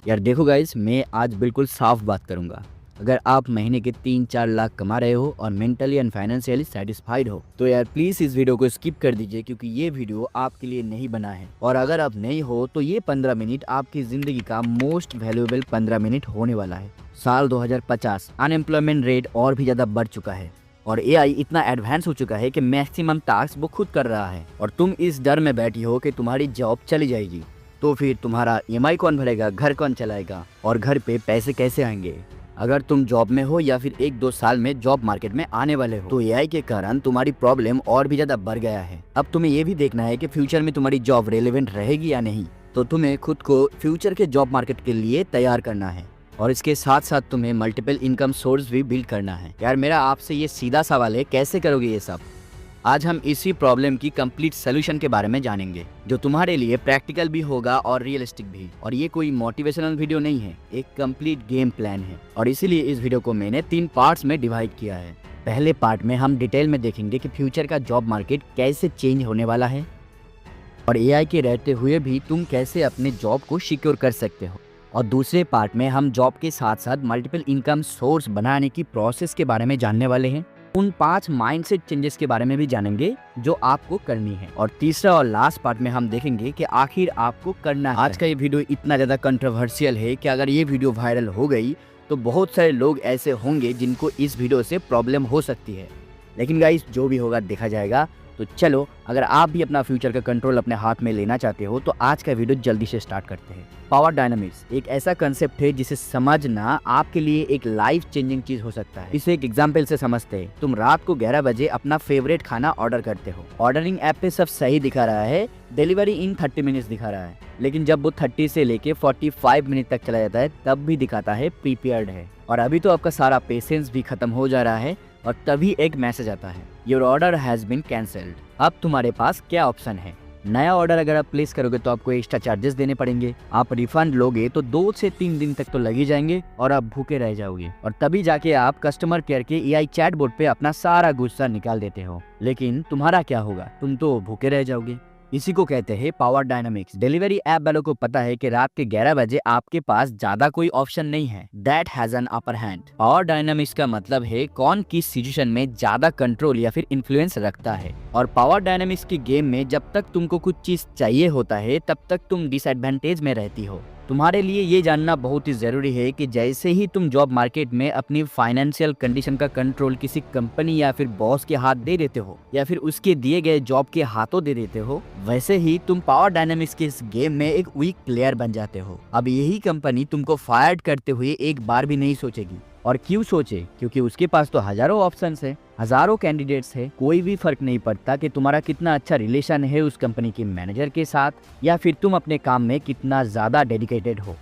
यार देखो गाइस, मैं आज बिल्कुल साफ बात करूंगा। अगर आप महीने के 3-4 लाख कमा रहे हो और मेंटली एंड फाइनेंशियली सेटिस्फाइड हो तो यार प्लीज इस वीडियो को स्किप कर दीजिए, क्योंकि ये वीडियो आपके लिए नहीं बना है। और अगर आप नहीं हो तो ये 15 मिनट आपकी जिंदगी का मोस्ट वैल्यूएबल 15 मिनट होने वाला है। साल 2050 अनएम्प्लॉयमेंट रेट और भी ज्यादा बढ़ चुका है और एआई इतना एडवांस हो चुका है कि मैक्सिमम टास्क वो खुद कर रहा है और तुम इस डर में बैठी हो कि तुम्हारी जॉब चली जाएगी। तो फिर तुम्हारा ईएमआई कौन भरेगा, घर कौन चलाएगा और घर पे पैसे कैसे आएंगे? अगर तुम जॉब में हो या फिर 1-2 साल में जॉब मार्केट में आने वाले हो तो एआई के कारण तुम्हारी प्रॉब्लम और भी ज्यादा बढ़ गया है। अब तुम्हें ये भी देखना है कि फ्यूचर में तुम्हारी जॉब रेलेवेंट रहेगी या नहीं। तो तुम्हें खुद को फ्यूचर के जॉब मार्केट के लिए तैयार करना है और इसके साथ साथ तुम्हें मल्टीपल इनकम सोर्स भी बिल्ड करना है। यार मेरा आपसे ये सीधा सवाल है, कैसे करोगे ये सब? आज हम इसी प्रॉब्लम की कंप्लीट सोल्यूशन के बारे में जानेंगे, जो तुम्हारे लिए प्रैक्टिकल भी होगा और रियलिस्टिक भी। और ये कोई मोटिवेशनल वीडियो नहीं है, एक कंप्लीट गेम प्लान है और इसीलिए इस वीडियो को मैंने 3 पार्ट्स में डिवाइड किया है। पहले पार्ट में हम डिटेल में देखेंगे कि फ्यूचर का जॉब मार्केट कैसे चेंज होने वाला है और एआई के रहते हुए भी तुम कैसे अपने जॉब को सिक्योर कर सकते हो। और दूसरे पार्ट में हम जॉब के साथ साथ मल्टीपल इनकम सोर्स बनाने की प्रोसेस के बारे में जानने वाले हैं। उन 5 माइंडसेट चेंजेस के बारे में भी जानेंगे जो आपको करनी है। और तीसरा और लास्ट पार्ट में हम देखेंगे कि आखिर आपको करना है। आज का ये वीडियो इतना ज़्यादा कंट्रोवर्शियल है कि अगर ये वीडियो वायरल हो गई तो बहुत सारे लोग ऐसे होंगे जिनको इस वीडियो से प्रॉब्लम हो सकती है। लेकिन गाइस, जो भी होगा देखा जाएगा। तो चलो, अगर आप भी अपना फ्यूचर का कंट्रोल अपने हाथ में लेना चाहते हो तो आज का वीडियो जल्दी से स्टार्ट करते हैं। पावर डायनामिक्स एक ऐसा कंसेप्ट है जिसे समझना आपके लिए एक लाइफ चेंजिंग चीज हो सकता है। इसे एक एग्जांपल से समझते हैं। तुम रात को 11 बजे अपना फेवरेट खाना ऑर्डर करते हो। ऑर्डरिंग ऐप पे सब सही दिखा रहा है, डिलीवरी इन 30 मिनट्स दिखा रहा है, लेकिन जब वो 30 से लेके 45 मिनट तक चला जाता है तब भी दिखाता है प्रीपेयर्ड है। और अभी तो आपका सारा पेशेंस भी खत्म हो जा रहा है और तभी एक मैसेज आता है, your order has been cancelled. अब तुम्हारे पास क्या ऑप्शन है? नया ऑर्डर अगर आप प्लेस करोगे तो आपको एक्स्ट्रा चार्जेस देने पड़ेंगे। आप रिफंड लोगे तो 2 से 3 दिन तक तो लग जाएंगे और आप भूखे रह जाओगे। और तभी जाके आप कस्टमर केयर के एआई चैटबॉट पे अपना सारा गुस्सा निकाल देते हो। लेकिन तुम्हारा क्या होगा? तुम तो भूखे रह जाओगे। इसी को कहते हैं पावर डायनामिक्स। डिलीवरी ऐप वालों को पता है कि रात के 11 बजे आपके पास ज्यादा कोई ऑप्शन नहीं है। That has an upper hand. Power dynamics का मतलब है कौन किस सिचुएशन में ज्यादा कंट्रोल या फिर इन्फ्लुएंस रखता है। और पावर डायनामिक्स की गेम में जब तक तुमको कुछ चीज चाहिए होता है तब तक तुम डिसएडवांटेज में रहती हो। तुम्हारे लिए ये जानना बहुत ही जरूरी है कि जैसे ही तुम जॉब मार्केट में अपनी फाइनेंशियल कंडीशन का कंट्रोल किसी कंपनी या फिर बॉस के हाथ दे देते हो या फिर उसके दिए गए जॉब के हाथों दे देते हो, वैसे ही तुम पावर डायनामिक्स के इस गेम में एक वीक प्लेयर बन जाते हो। अब यही कंपनी तुमको फायर करते हुए एक बार भी नहीं सोचेगी। और क्यों सोचे? क्योंकि उसके पास तो हजारों ऑप्शंस है, हजारों कैंडिडेट्स है। कोई भी फर्क नहीं पड़ता कि तुम्हारा कितना अच्छा रिलेशन है उस कंपनी के मैनेजर के साथ या फिर तुम अपने काम में कितना ज्यादा डेडिकेटेड हो।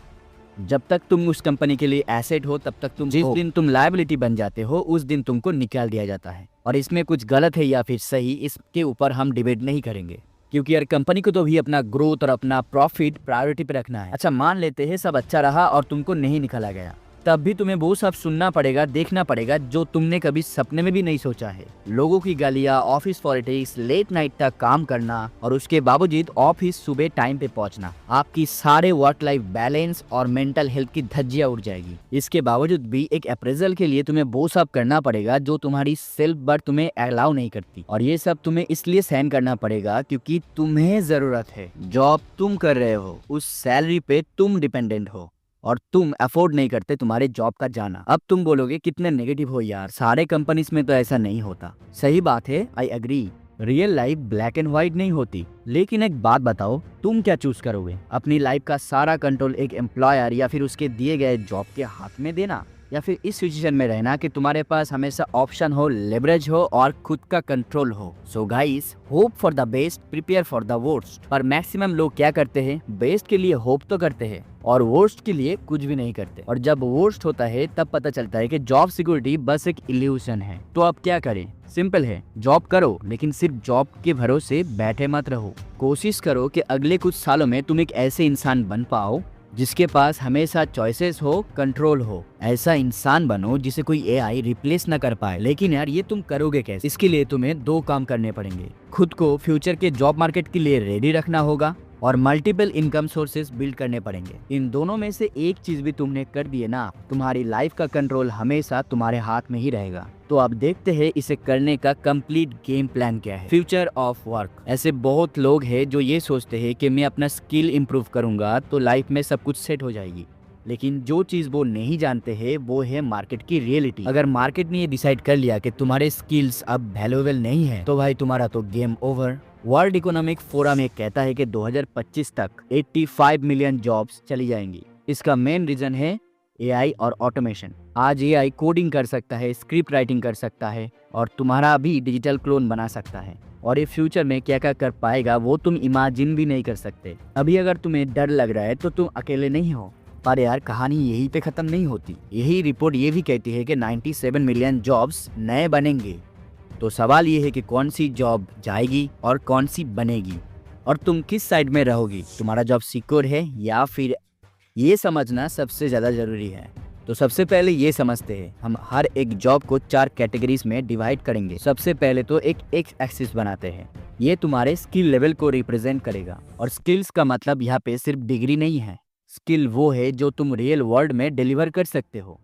जब तक तुम उस कंपनी के लिए एसेट हो तब तक तुम जिस दिन तुम लायबिलिटी बन जाते हो उस दिन तुमको निकाल दिया जाता है। और इसमें कुछ गलत है या फिर सही, इसके ऊपर हम डिबेट नहीं करेंगे, क्योंकि यार कंपनी को तो भी अपना ग्रोथ और अपना प्रॉफिट प्रायोरिटी पे रखना है। अच्छा, मान लेते हैं सब अच्छा रहा और तुमको नहीं निकाला गया, तब भी तुम्हें वो सब सुनना पड़ेगा, देखना पड़ेगा जो तुमने कभी सपने में भी नहीं सोचा है। लोगों की गालियाँ, ऑफिस पॉलिटिक्स, लेट नाइट तक काम करना और उसके बावजूद ऑफिस सुबह टाइम पे पहुंचना। आपकी सारे वर्क लाइफ बैलेंस और मेंटल हेल्थ की धज्जियां उड़ जाएगी। इसके बावजूद भी एक अप्रेजल के लिए तुम्हें वो सब करना पड़ेगा जो तुम्हारी सेल्फ बर्थ तुम्हें अलाउ नहीं करती। और ये सब तुम्हें इसलिए सहन करना पड़ेगा क्योंकि तुम्हें जरूरत है। जॉब तुम कर रहे हो, उस सैलरी पे तुम डिपेंडेंट हो और तुम अफोर्ड नहीं करते तुम्हारे जॉब का जाना। अब तुम बोलोगे कितने नेगेटिव हो यार, सारे कंपनीज में तो ऐसा नहीं होता। सही बात है, I agree. Real life black and white नहीं होती। लेकिन एक बात बताओ, तुम क्या चूज करोगे? अपनी लाइफ का सारा कंट्रोल एक एम्प्लॉयर या फिर उसके दिए गए जॉब के हाथ में देना, या फिर इस सिचुएशन में रहना कि तुम्हारे पास हमेशा ऑप्शन हो, लेवरेज हो और खुद का कंट्रोल हो। So guys, hope for the best, prepare for the worst. पर मैक्सिमम लोग क्या करते हैं? बेस्ट के लिए होप तो करते हैं और वर्स्ट के लिए कुछ भी नहीं करते। और जब वर्स्ट होता है तब पता चलता है कि जॉब सिक्योरिटी बस एक इल्यूशन है। तो अब क्या करें? सिंपल है, जॉब करो, लेकिन सिर्फ जॉब के भरोसे बैठे मत रहो। कोशिश करो कि अगले कुछ सालों में तुम एक ऐसे इंसान बन पाओ जिसके पास हमेशा चॉइसेस हो, कंट्रोल हो। ऐसा इंसान बनो जिसे कोई एआई रिप्लेस ना कर पाए। लेकिन यार ये तुम करोगे कैसे? इसके लिए तुम्हें 2 काम करने पड़ेंगे। खुद को फ्यूचर के जॉब मार्केट के लिए रेडी रखना होगा और मल्टीपल इनकम सोर्सेज बिल्ड करने पड़ेंगे। इन दोनों में से एक चीज भी तुमने कर दिए ना, तुम्हारी लाइफ का कंट्रोल हमेशा तुम्हारे हाथ में ही रहेगा। तो अब देखते हैं इसे करने का कंप्लीट गेम प्लान क्या है। Future of work. ऐसे बहुत लोग हैं जो ये सोचते हैं कि मैं अपना स्किल इंप्रूव करूंगा तो लाइफ में सब कुछ सेट हो जाएगी, लेकिन जो चीज वो नहीं जानते हैं वो है मार्केट की रियलिटी। अगर मार्केट ने ये डिसाइड कर लिया कि तुम्हारे स्किल्स अब वैल्यूएबल नहीं है तो भाई तुम्हारा तो game over. World economic forum ये कहता है कि 2025 तक 85 मिलियन जॉब्स चली जाएंगी। इसका मेन रीजन है एआई और ऑटोमेशन। आज एआई कोडिंग कर सकता है, स्क्रिप्ट राइटिंग कर सकता है और तुम्हारा भी डिजिटल क्लोन बना सकता है। और ये फ्यूचर में क्या क्या कर पाएगा वो तुम इमेजिन भी नहीं कर सकते। अभी अगर तुम्हें डर लग रहा है तो तुम अकेले नहीं हो। पर यार कहानी यहीं पे खत्म नहीं होती। यही रिपोर्ट ये भी कहती है कि 97 मिलियन जॉब्स नए बनेंगे। तो सवाल ये है कि कौन सी जॉब जाएगी और कौन सी बनेगी और तुम किस साइड में रहोगी। तुम्हारा जॉब सिक्योर है या फिर, ये समझना सबसे ज़्यादा ज़रूरी है। तो सबसे पहले ये समझते हैं, हम हर एक जॉब को 4 कैटेगरीज में डिवाइड करेंगे। सबसे पहले तो एक एक्स एक्सिस बनाते हैं। ये तुम्हारे स्किल लेवल को रिप्रेजेंट करेगा और स्किल्स का मतलब यहाँ पे सिर्फ डिग्री नहीं है। स्किल वो है जो तुम रियल वर्ल्ड में डिलीवर कर सकते हो।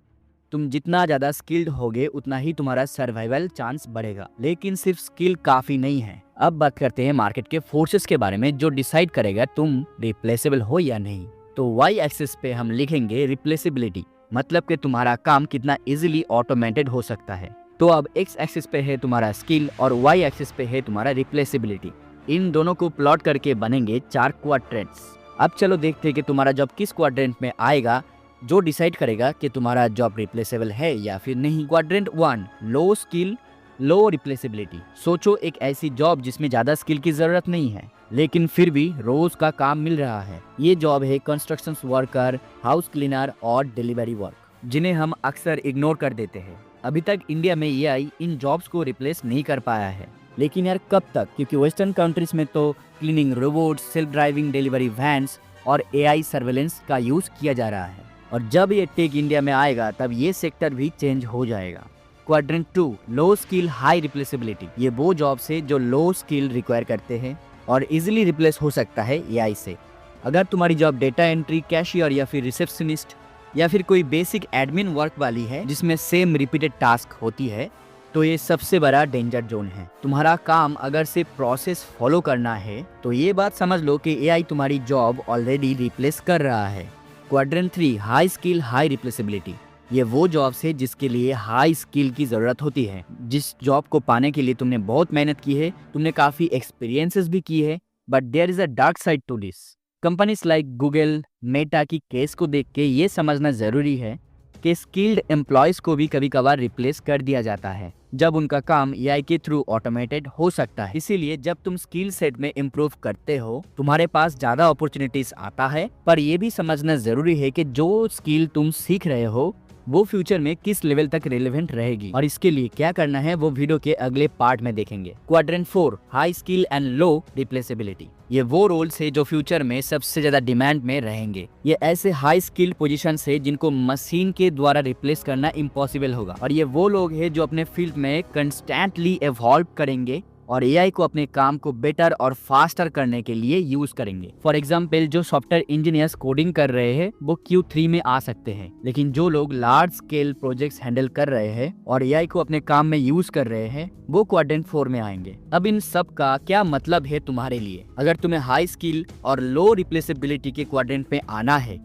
तुम जितना ज़्यादा स्किल्ड होगे उतना ही तुम्हारा सर्वाइवल चांस बढ़ेगा। लेकिन सिर्फ स्किल काफ़ी नहीं है। अब बात करते हैं मार्केट के फोर्सेस के बारे में जो डिसाइड करेगा तुम रिप्लेसेबल हो या नहीं। तो वाई एक्सिस पे हम लिखेंगे रिप्लेसेबिलिटी, मतलब कि तुम्हारा काम कितना इजीली ऑटोमेटेड हो सकता है। तो अब एक्स एक्सिस पे है तुम्हारा स्किल और वाई एक्सिस पे है तुम्हारा रिप्लेसेबिलिटी। इन दोनों को प्लॉट करके बनेंगे 4 क्वाड्रेंट्स। अब चलो देखते हैं कि तुम्हारा जॉब किस क्वाड्रेंट में आएगा, जो डिसाइड करेगा कि तुम्हारा जॉब रिप्लेसेबल है या फिर नहीं। क्वाड्रेंट 1, लो स्किल लो रिप्लेसेबिलिटी। सोचो एक ऐसी जॉब जिसमें ज़्यादा स्किल की ज़रूरत नहीं है लेकिन फिर भी रोज का काम मिल रहा है। ये जॉब है कंस्ट्रक्शन वर्कर, हाउस क्लीनर और डिलीवरी वर्क, जिन्हें हम अक्सर इग्नोर कर देते हैं। अभी तक इंडिया में एआई इन जॉब्स को रिप्लेस नहीं कर पाया है, लेकिन यार कब तक? क्योंकि वेस्टर्न कंट्रीज में तो cleaning robots, self driving delivery vans और एआई सर्वेलेंस का यूज किया जा रहा है। और जब ये टेक इंडिया में आएगा तब ये सेक्टर भी चेंज हो जाएगा। Quadrant 2, low skill high replaceability. ये वो जॉब्स है जो लो स्किल रिक्वायर करते हैं और इजीली रिप्लेस हो सकता है एआई से। अगर तुम्हारी जॉब डेटा एंट्री, कैशियर या फिर रिसेप्शनिस्ट या फिर कोई बेसिक एडमिन वर्क वाली है जिसमें सेम रिपीटेड टास्क होती है तो ये सबसे बड़ा डेंजर जोन है। तुम्हारा काम अगर सिर्फ प्रोसेस फॉलो करना है तो ये बात समझ लो कि एआई तुम्हारी जॉब ऑलरेडी रिप्लेस कर रहा है। Quadrant 3, high skill high replaceability. ये वो जॉब्स है जिसके लिए हाई स्किल की ज़रूरत होती है। जिस जॉब को पाने के लिए तुमने बहुत मेहनत की है, तुमने काफ़ी एक्सपीरियंसेस भी की है, but there is a dark side to this. Companies like Google, Meta की केस को देख के ये समझना ज़रूरी है कि स्किल्ड एम्प्लॉयज़ को भी कभी कभार रिप्लेस कर दिया जाता है जब उनका काम एआई के थ्रू ऑटोमेटेड हो सकता है। इसीलिए जब तुम स्किल सेट में इम्प्रूव करते हो तुम्हारे पास ज़्यादा अपॉर्चुनिटीज आता है, पर यह भी समझना ज़रूरी है कि जो स्किल तुम सीख रहे हो वो फ्यूचर में किस लेवल तक रेलेवेंट रहेगी और इसके लिए क्या करना है वो वीडियो के अगले पार्ट में देखेंगे। Quadrant 4, high skill and low replaceability. ये वो रोल्स है जो फ्यूचर में सबसे ज्यादा डिमांड में रहेंगे। ये ऐसे हाई स्किल पोजीशंस है जिनको मशीन के द्वारा रिप्लेस करना इम्पॉसिबल होगा और ये वो लोग हैं जो अपने फील्ड में कंस्टेंटली इवॉल्व करेंगे और एआई को अपने काम को बेटर और फास्टर करने के लिए यूज करेंगे। फॉर एग्जाम्पल, जो सॉफ्टवेयर इंजीनियर्स कोडिंग कर रहे हैं वो Q3 में आ सकते हैं, लेकिन जो लोग लार्ज स्केल प्रोजेक्ट्स हैंडल कर रहे हैं और एआई को अपने काम में यूज कर रहे हैं वो क्वाड्रेंट 4 में आएंगे। अब इन सब का क्या मतलब है तुम्हारे लिए? अगर तुम्हें हाई स्किल और लो रिप्लेसेबिलिटी के क्वाड्रेंट में आना है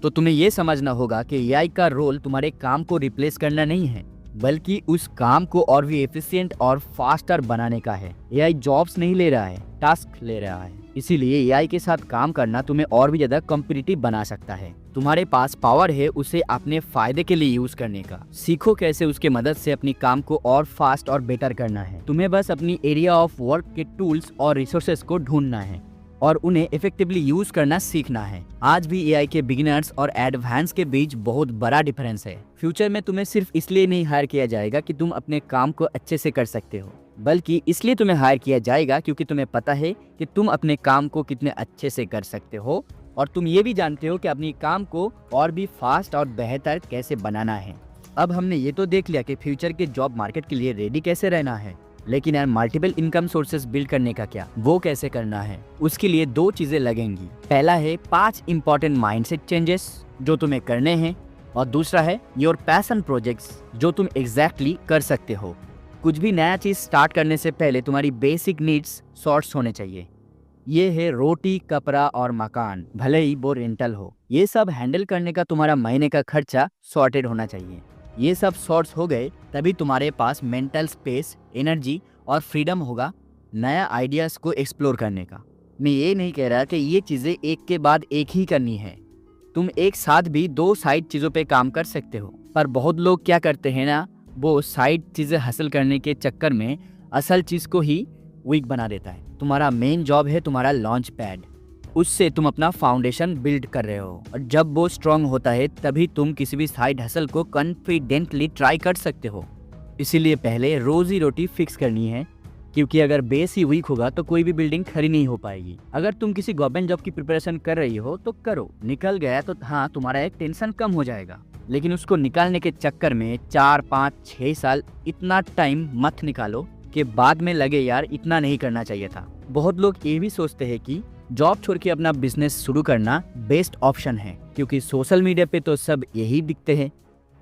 तो तुम्हें ये समझना होगा कि एआई का रोल तुम्हारे काम को रिप्लेस करना नहीं है, बल्कि उस काम को और भी एफिशिएंट और फास्टर बनाने का है। एआई जॉब्स नहीं ले रहा है, टास्क ले रहा है। इसीलिए एआई के साथ काम करना तुम्हें और भी ज्यादा कॉम्पिटिटिव बना सकता है। तुम्हारे पास पावर है उसे अपने फायदे के लिए यूज करने का। सीखो कैसे उसके मदद से अपनी काम को और फास्ट और बेटर करना है। तुम्हें बस अपनी एरिया ऑफ वर्क के टूल्स और रिसोर्सेस को ढूंढना है और उन्हें इफेक्टिवली यूज करना सीखना है। आज भी एआई के बिगिनर्स और एडवांस के बीच बहुत बड़ा डिफरेंस है। फ्यूचर में तुम्हें सिर्फ इसलिए नहीं हायर किया जाएगा कि तुम अपने काम को अच्छे से कर सकते हो, बल्कि इसलिए तुम्हें हायर किया जाएगा क्योंकि तुम्हें पता है कि तुम अपने काम को कितने अच्छे से कर सकते हो और तुम ये भी जानते हो कि अपनी काम को और भी फास्ट और बेहतर कैसे बनाना है। अब हमने ये तो देख लिया कि फ्यूचर के जॉब मार्केट के लिए रेडी कैसे रहना है, लेकिन यार मल्टीपल इनकम सोर्सेस बिल्ड करने का क्या, वो कैसे करना है? उसके लिए 2 चीजें लगेंगी। पहला है 5 इंपॉर्टेंट माइंडसेट चेंजेस जो तुम्हें करने हैं, और दूसरा है योर पैशन प्रोजेक्ट्स जो तुम एग्जैक्टली कर सकते हो। कुछ भी नया चीज स्टार्ट करने से पहले तुम्हारी बेसिक नीड्स सॉर्ट्स होने चाहिए। ये है रोटी, कपड़ा और मकान, भले ही वो रेंटल हो। ये सब हैंडल करने का तुम्हारा महीने का खर्चा सॉर्टेड होना चाहिए। ये सब सॉर्ट्स हो गए तभी तुम्हारे पास मेंटल स्पेस, एनर्जी और फ्रीडम होगा नया आइडियाज को एक्सप्लोर करने का। मैं ये नहीं कह रहा कि ये चीजें एक के बाद एक ही करनी है। तुम एक साथ भी 2 साइड चीजों पे काम कर सकते हो। पर बहुत लोग क्या करते हैं ना, वो साइड चीजें हासिल करने के चक्कर में असल चीज को ही वीक बना देता है। तुम्हारा मेन जॉब है तुम्हारा लॉन्च पैड, उससे तुम अपना फाउंडेशन बिल्ड कर रहे हो, और जब वो स्ट्रांग होता है तभी तुम किसी भी साइड हसल को कॉन्फिडेंटली ट्राई कर सकते हो। इसीलिए पहले रोजी रोटी फिक्स करनी है, क्योंकि अगर बेस ही वीक होगा तो कोई भी बिल्डिंग खड़ी नहीं हो पाएगी। अगर तुम किसी गवर्नमेंट जॉब की प्रिपरेशन कर रही हो तो करो, निकल गया तो हाँ तुम्हारा एक टेंशन कम हो जाएगा, लेकिन उसको निकालने के चक्कर में 4, 5, 6 साल इतना टाइम मत निकालो कि बाद में लगे यार इतना नहीं करना चाहिए था। बहुत लोग ये भी सोचते हैं कि जॉब छोड़ के अपना बिजनेस शुरू करना बेस्ट ऑप्शन है, क्योंकि सोशल मीडिया पे तो सब यही दिखते हैं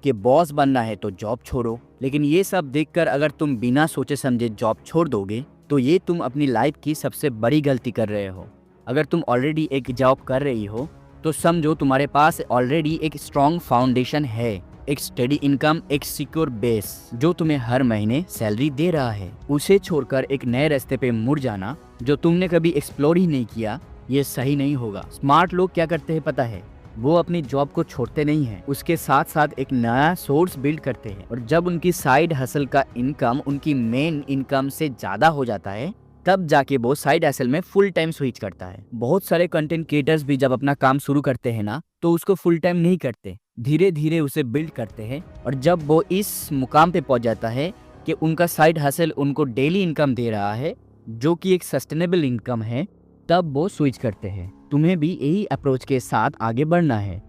कि बॉस बनना है तो जॉब छोड़ो। लेकिन ये सब देखकर अगर तुम बिना सोचे समझे जॉब छोड़ दोगे तो ये तुम अपनी लाइफ की सबसे बड़ी गलती कर रहे हो। अगर तुम ऑलरेडी एक जॉब कर रही हो तो समझो तुम्हारे पास ऑलरेडी एक स्ट्रॉन्ग फाउंडेशन है, एक स्टेडी इनकम, एक सिक्योर बेस जो तुम्हें हर महीने सैलरी दे रहा है। उसे छोड़कर एक नए रास्ते पे मुड़ जाना जो तुमने कभी एक्सप्लोर ही नहीं किया, ये सही नहीं होगा। स्मार्ट लोग क्या करते हैं पता है, वो अपनी जॉब को छोड़ते नहीं हैं, उसके साथ साथ एक नया सोर्स बिल्ड करते हैं, और जब उनकी साइड हसल का इनकम उनकी मेन इनकम से ज्यादा हो जाता है तब जाके वो साइड हसल में फुल टाइम स्विच करता है। बहुत सारे कंटेंट क्रिएटर्स भी जब अपना काम शुरू करते हैं ना तो उसको फुल टाइम नहीं करते, धीरे धीरे उसे बिल्ड करते हैं, और जब वो इस मुकाम पे पहुंच जाता है कि उनका साइड हसल उनको डेली इनकम दे रहा है जो कि एक सस्टेनेबल इनकम है, तब वो स्विच करते हैं। तुम्हें भी यही अप्रोच के साथ आगे बढ़ना है।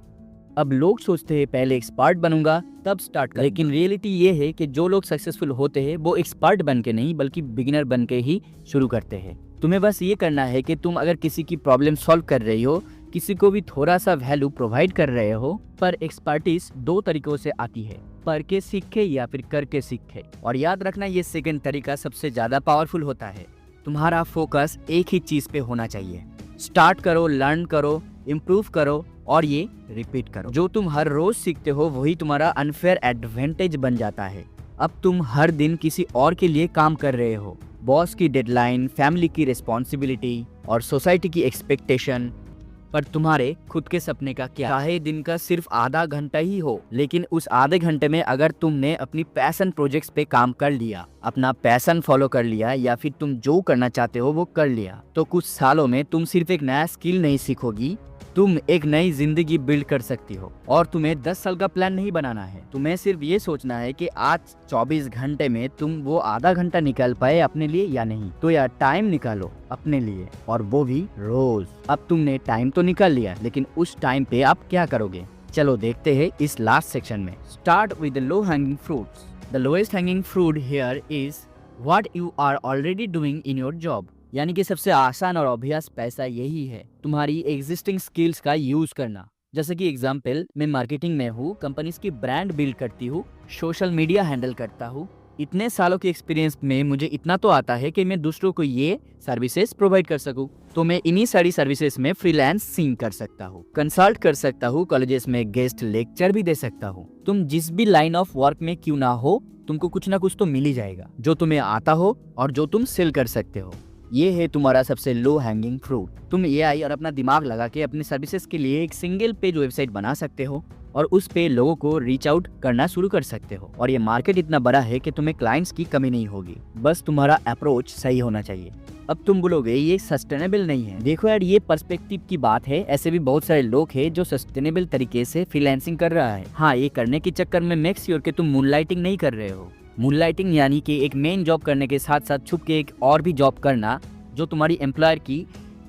अब लोग सोचते हैं पहले एक्सपर्ट बनूंगा तब स्टार्ट कर, लेकिन रियलिटी ये है कि जो लोग सक्सेसफुल होते हैं वो एक्सपर्ट बन के नहीं बल्कि बिगिनर बन के ही शुरू करते हैं। तुम्हें बस ये करना है कि तुम अगर किसी की प्रॉब्लम सॉल्व कर रही हो, किसी को भी थोड़ा सा वैल्यू प्रोवाइड कर रहे हो, पर एक्सपर्टीज 2 तरीकों से आती है, पढ़ के सीखे या फिर करके सीखे। और याद रखना ये सेकंड तरीका सबसे ज्यादा पावरफुल होता है। तुम्हारा फोकस एक ही चीज पे होना चाहिए। स्टार्ट करो, लर्न करो, इम्प्रूव करो और ये रिपीट करो। जो तुम हर रोज सीखते हो वही तुम्हारा अनफेयर एडवांटेज बन जाता है। अब तुम हर दिन किसी और के लिए काम कर रहे हो, बॉस की डेडलाइन, फैमिली की रिस्पॉन्सिबिलिटी और सोसाइटी की एक्सपेक्टेशन, पर तुम्हारे खुद के सपने का क्या? चाहे दिन का सिर्फ आधा घंटा ही हो, लेकिन उस आधे घंटे में अगर तुमने अपनी पैशन प्रोजेक्ट्स पे काम कर लिया, अपना पैशन फॉलो कर लिया, या फिर तुम जो करना चाहते हो वो कर लिया, तो कुछ सालों में तुम सिर्फ एक नया स्किल नहीं सीखोगी, तुम एक नई जिंदगी बिल्ड कर सकती हो। और तुम्हें 10 साल का प्लान नहीं बनाना है, तुम्हें सिर्फ ये सोचना है कि आज 24 घंटे में तुम वो आधा घंटा निकाल पाए अपने लिए या नहीं। तो यार टाइम निकालो अपने लिए, और वो भी रोज। अब तुमने टाइम तो निकाल लिया, लेकिन उस टाइम पे आप क्या करोगे? चलो देखते हैं इस लास्ट सेक्शन में। Start with the low hanging fruits. The lowest hanging fruit here is what you are already doing in your job. यानी कि सबसे आसान और ऑब्वियस पैसा यही है, तुम्हारी एग्जिस्टिंग स्किल्स का यूज करना। जैसे कि एग्जांपल, मैं मार्केटिंग में हूँ, कंपनीज की ब्रांड बिल्ड करती हूँ, सोशल मीडिया हैंडल करता हूँ। इतने सालों के एक्सपीरियंस में मुझे इतना तो आता है कि मैं दूसरों को ये सर्विसेज प्रोवाइड कर सकूँ। तो मैं इन्हीं सारी सर्विसेज में फ्रीलांसिंग कर सकता हूँ, कंसल्ट कर सकता हूँ, कॉलेजेस में गेस्ट लेक्चर भी दे सकता हूँ। तुम जिस भी लाइन ऑफ वर्क में क्यों ना हो, तुमको कुछ ना कुछ तो मिल ही जाएगा जो तुम्हें आता हो और जो तुम सेल कर सकते हो। ये है तुम्हारा सबसे लो हैंगिंग फ्रूट। तुम एआई और अपना दिमाग लगा के अपनी सर्विसेज के लिए एक सिंगल पेज वेबसाइट बना सकते हो और उस पे लोगों को रीच आउट करना शुरू कर सकते हो। और ये मार्केट इतना बड़ा है कि तुम्हें क्लाइंट्स की कमी नहीं होगी, बस तुम्हारा अप्रोच सही होना चाहिए। अब तुम बोलोगे ये सस्टेनेबल नहीं है। देखो यार, ये पर्सपेक्टिव की बात है। ऐसे भी बहुत सारे लोग हैं जो सस्टेनेबल तरीके से फ्रीलांसिंग कर रहा है। हाँ, ये करने के चक्कर में मेक श्योर कि तुम मूनलाइटिंग नहीं कर रहे हो। मूनलाइटिंग यानी कि एक मेन जॉब करने के साथ साथ छुप के एक और भी जॉब करना जो तुम्हारी एम्प्लॉयर की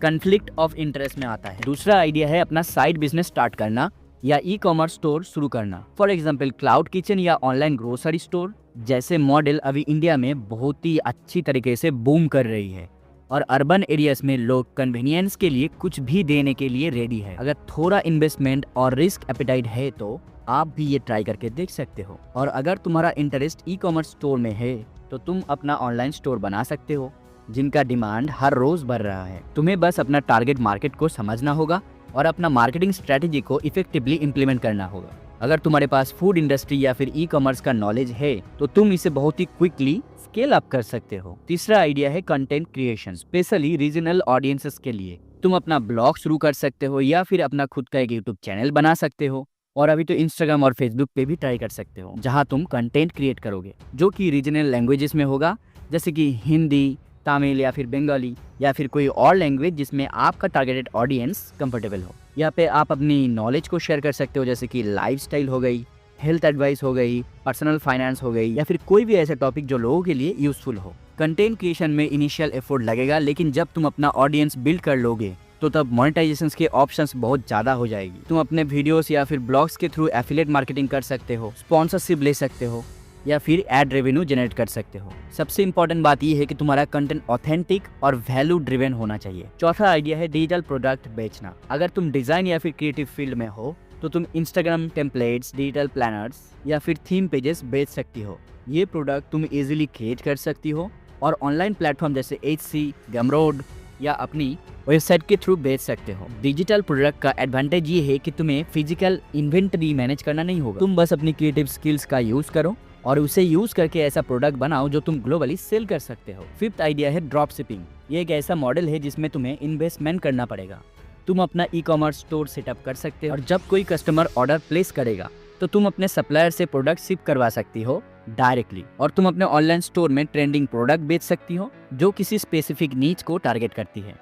कॉन्फ्लिक्ट ऑफ इंटरेस्ट में आता है। दूसरा आइडिया है अपना साइड बिजनेस स्टार्ट करना या ई कॉमर्स स्टोर शुरू करना। फॉर एग्जाम्पल क्लाउड किचन या ऑनलाइन ग्रोसरी स्टोर। जैसे मॉडल अभी इंडिया में बहुत ही अच्छी तरीके से बूम कर रही है और अर्बन एरियाज में लोग कन्वीनियंस के लिए कुछ भी देने के लिए रेडी है। अगर थोड़ा इन्वेस्टमेंट और रिस्क एपेटाइट है तो आप भी ये ट्राई करके देख सकते हो। और अगर तुम्हारा इंटरेस्ट ई कॉमर्स स्टोर में है तो तुम अपना ऑनलाइन स्टोर बना सकते हो, जिनका डिमांड हर रोज बढ़ रहा है। तुम्हें बस अपना टारगेट मार्केट को समझना होगा और अपना मार्केटिंग स्ट्रेटेजी को इफेक्टिवली इम्प्लीमेंट करना होगा। अगर तुम्हारे पास फूड इंडस्ट्री या फिर ई कॉमर्स का नॉलेज है तो तुम इसे बहुत ही क्विकली स्केल अप कर सकते हो। तीसरा आइडिया है content creation, specially regional audiences के लिए। तुम अपना ब्लॉग शुरू कर सकते हो या फिर अपना खुद का एक यूट्यूब चैनल बना सकते हो। और अभी तो इंस्टाग्राम और फेसबुक पे भी ट्राई कर सकते हो, जहां तुम कंटेंट क्रिएट करोगे जो कि रीजनल लैंग्वेजेस में होगा, जैसे कि हिंदी, तमिल या फिर बंगाली या फिर कोई और लैंग्वेज जिसमें आपका टारगेटेड ऑडियंस कंफर्टेबल हो। यहाँ पे आप अपनी नॉलेज को शेयर कर सकते हो, जैसे कि लाइफस्टाइल हो गई, हेल्थ एडवाइस हो गई, पर्सनल फाइनेंस हो गई या फिर कोई भी ऐसा टॉपिक जो लोगों के लिए यूजफुल हो। कंटेंट क्रिएशन में इनिशियल एफर्ट लगेगा, लेकिन जब तुम अपना ऑडियंस बिल्ड कर लोगे तो तब मोनेटाइजेशन के ऑप्शंस बहुत ज़्यादा हो जाएगी। तुम अपने वीडियोस या फिर ब्लॉग्स के थ्रू एफिलिएट मार्केटिंग कर सकते हो, स्पॉन्सरशिप ले सकते हो या फिर एड रेवेन्यू जनरेट कर सकते हो। सबसे इंपॉर्टेंट बात यह है कि तुम्हारा कंटेंट ऑथेंटिक और वैल्यू ड्रिवन होना चाहिए। चौथा आइडिया है डिजिटल प्रोडक्ट बेचना। अगर तुम डिजाइन या फिर क्रिएटिव फील्ड में हो तो तुम इंस्टाग्राम टेम्पलेट्स, डिजिटल प्लानर्स या फिर थीम पेजेस बेच सकती हो। ये प्रोडक्ट तुम इजीली क्रिएट कर सकती हो और ऑनलाइन प्लेटफॉर्म जैसे एचसी, गमरोड या अपनी वेबसाइट के थ्रू बेच सकते हो। डिजिटल प्रोडक्ट का एडवांटेज ये है कि तुम्हें फिजिकल इन्वेंटरी मैनेज करना नहीं होगा। तुम बस अपनी क्रिएटिव स्किल्स का यूज करो और उसे यूज करके ऐसा प्रोडक्ट बनाओ जो तुम ग्लोबली सेल कर सकते हो। फिफ्थ आइडिया है ड्रॉप शिपिंग। ये एक ऐसा मॉडल है जिसमें तुम्हें इन्वेस्टमेंट करना पड़ेगा। तुम अपना ई कॉमर्स स्टोर सेटअप कर सकते हो और जब कोई कस्टमर ऑर्डर प्लेस करेगा तो तुम अपने सप्लायर से प्रोडक्ट शिप करवा सकती हो डायरेक्टली। और तुम अपने ऑनलाइन स्टोर में ट्रेंडिंग प्रोडक्ट बेच सकती हो जो किसी स्पेसिफिक नीच को टारगेट करती है।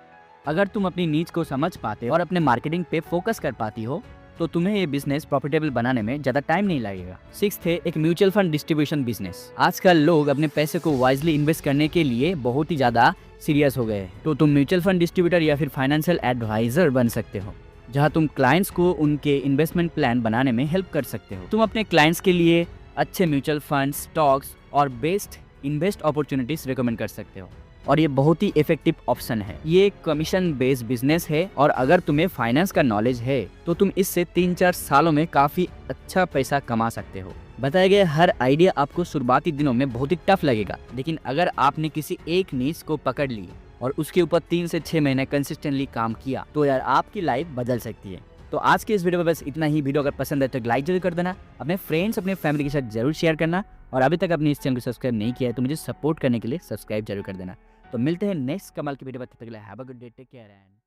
अगर तुम अपनी नीच को समझ पाते हो और अपने मार्केटिंग पे फोकस कर पाती हो तो तुम्हें ये बिजनेस प्रॉफिटेबल बनाने में ज्यादा टाइम नहीं लगेगा। सिक्स्थ है एक म्यूचुअल फंड डिस्ट्रीब्यूशन बिजनेस। आजकल लोग अपने पैसे को वाइजली इन्वेस्ट करने के लिए बहुत ही ज्यादा सीरियस हो गए हैं, तो तुम म्यूचुअल फंड डिस्ट्रीब्यूटर या फिर फाइनेंशियल एडवाइजर बन सकते हो, जहां तुम क्लाइंट्स को उनके इन्वेस्टमेंट प्लान बनाने में हेल्प कर सकते हो। तुम अपने क्लाइंट्स के लिए अच्छे म्यूचुअल फंड, स्टॉक्स और बेस्ट इन्वेस्ट अपॉर्चुनिटीज रिकमेंड कर सकते हो और ये बहुत ही इफेक्टिव ऑप्शन है। ये एक कमीशन बेस्ड बिजनेस है और अगर तुम्हें फाइनेंस का नॉलेज है तो तुम इससे 3-4 सालों में काफी अच्छा पैसा कमा सकते हो। बताए गए हर आइडिया आपको शुरुआती दिनों में बहुत ही टफ लगेगा, लेकिन अगर आपने किसी एक नीश को पकड़ ली और उसके ऊपर 3 से 6 महीने कंसिस्टेंटली काम किया तो यार आपकी लाइफ बदल सकती है। तो आज के इस वीडियो में बस इतना ही। वीडियो अगर पसंद है तो लाइक जरूर कर देना, अपने फ्रेंड्स, अपने फैमिली के साथ जरूर शेयर करना और अभी तक अपने इस चैनल को सब्सक्राइब नहीं किया है तो मुझे सपोर्ट करने के लिए सब्सक्राइब जरूर कर देना। तो मिलते हैं नेक्स्ट कमाल की वीडियो में, तब तक के लिए have a good day, take care and